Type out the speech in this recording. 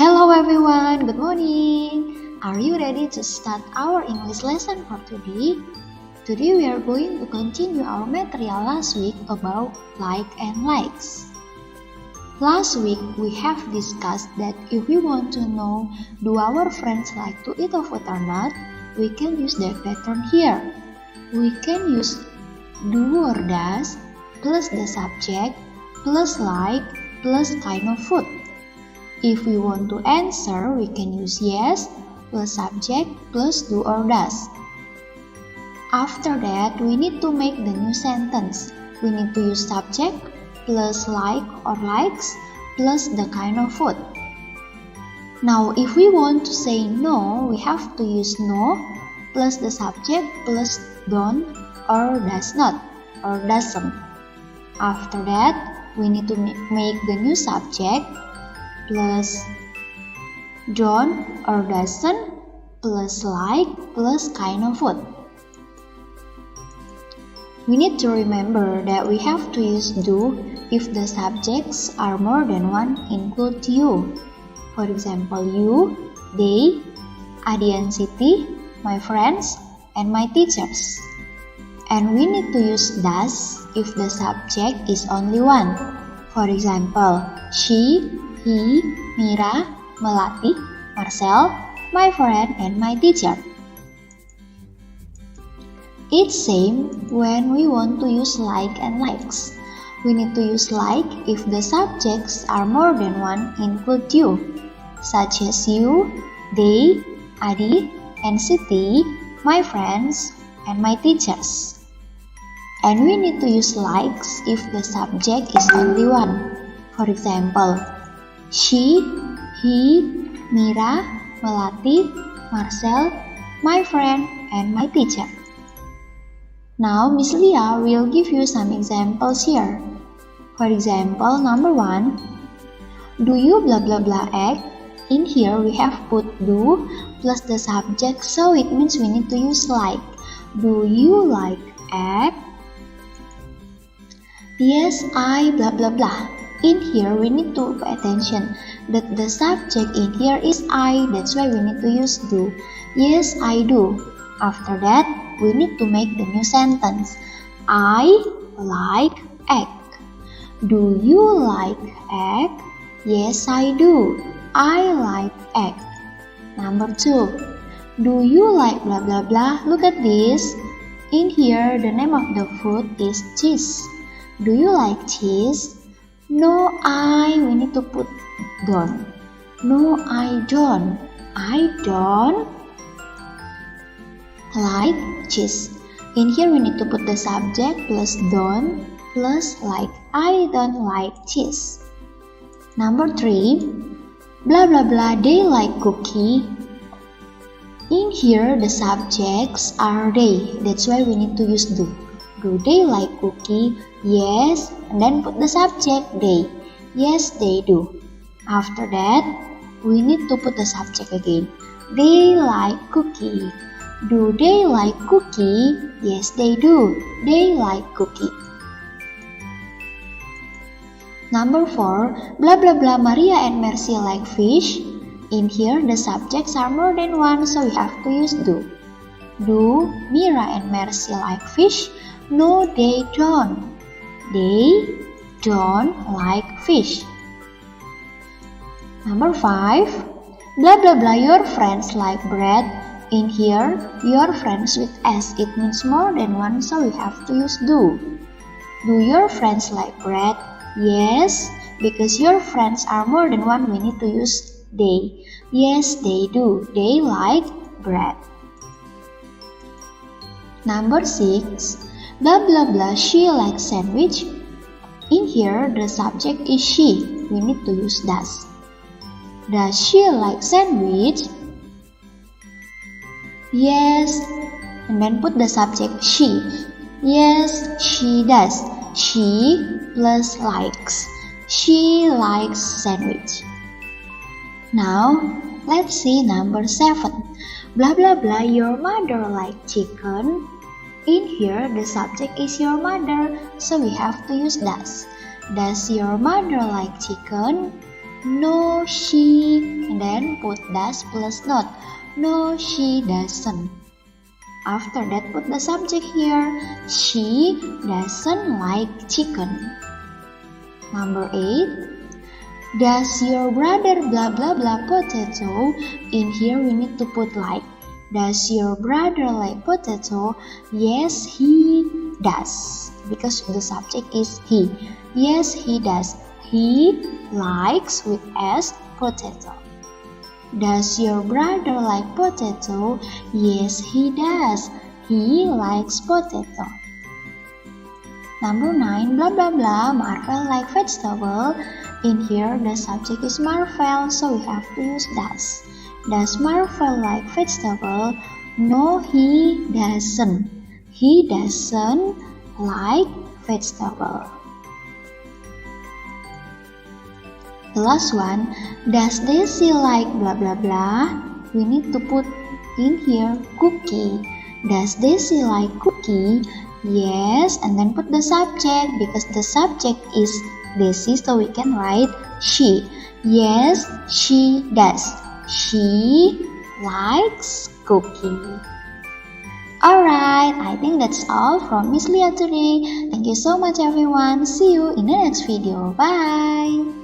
Hello everyone, good morning. Are you ready to start our English lesson for today? Today we are going to continue our material last week about like and likes. Last week we have discussed that if we want to know do our friends like to eat a food or not, we can use that pattern here. We can use do or does plus the subject plus like plus kind of food. If we want to answer, we can use yes plus subject plus do or does. After that, we need to make the new sentence. We need to use subject plus like or likes plus the kind of food. Now, if we want to say no, we have to use no plus the subject plus don't or does not or doesn't. After that, we need to make the new subject plus don't or doesn't plus like plus kind of food. We need to remember that we have to use do if the subjects are more than one, include you. For example, you, they, Adi and Siti, my friends, and my teachers. And we need to use does if the subject is only one. For example, she, he, Mira, Melati, Marcel, my friend, and my teacher. It's same when we want to use like and likes. We need to use like if the subjects are more than one, include you, such as you, they, Adi, and Siti, my friends, and my teachers. And we need to use likes if the subject is only one. For example, she, he, Mira, Melati, Marcel, my friend, and my teacher. Now, Miss Lia will give you some examples here. For example, number 1, do you blah blah blah egg? In here we have put do plus the subject, so it means we need to use like. Do you like egg? Yes, I blah blah blah. In here we need to pay attention that the subject in here is I, that's why we need to use do. Yes, I do. After that, we need to make the new sentence. I like egg. Do you like egg? Yes, I do. I like egg. Number 2. Do you like blah blah blah? Look at this. In here, the name of the food is cheese. Do you like cheese? No, we need to put don't. No, I don't. I don't like cheese. In here we need to put the subject plus don't plus like. I don't like cheese. Number 3, blah blah blah, they like cookie. In here the subjects are they, that's why we need to use do. Do they like cookie? Yes, and then put the subject they. Yes, they do. After that, we need to put the subject again. They like cookie. Do they like cookie? Yes, they do. They like cookie. Number 4, blah blah blah, Maria and Mercy like fish. In here, the subjects are more than one, so we have to use do. Do Mira and Mercy like fish? No, they don't. They don't like fish. Number 5, blah blah blah, your friends like bread. In here, your friends with S, it means more than one, so we have to use do. Do your friends like bread? Yes, because your friends are more than one, we need to use they. Yes, they do. They like bread. Number 6, blah blah blah, she likes sandwich. In here, the subject is she. We need to use does. Does she like sandwich? Yes, and then put the subject she. Yes, she does. She plus likes. She likes sandwich. Now, let's see number 7. Blah blah blah, your mother like chicken. In here, the subject is your mother, so we have to use does. Does your mother like chicken? No, she. And then put does plus not. No, she doesn't. After that, put the subject here. She doesn't like chicken. Number 8. Does your brother blah blah blah potato? In here we need to put like. Does your brother like potato? Yes, he does. Because the subject is he. Yes, he does. He likes with S potato. Does your brother like potato? Yes, he does. He likes potato. Number 9, blah blah blah, Marvel like vegetable. In here the subject is Marvel, so we have to use does. Does Marvel like vegetable? No, he doesn't. He doesn't like vegetable. The last one, does Daisy like blah blah blah? We need to put in here cookie. Does Daisy like cookie? Yes, and then put the subject because the subject is Daisy, so we can write she. Yes, she does. She likes cookie. Alright, I think that's all from Miss Lia today. Thank you so much everyone. See you in the next video. Bye!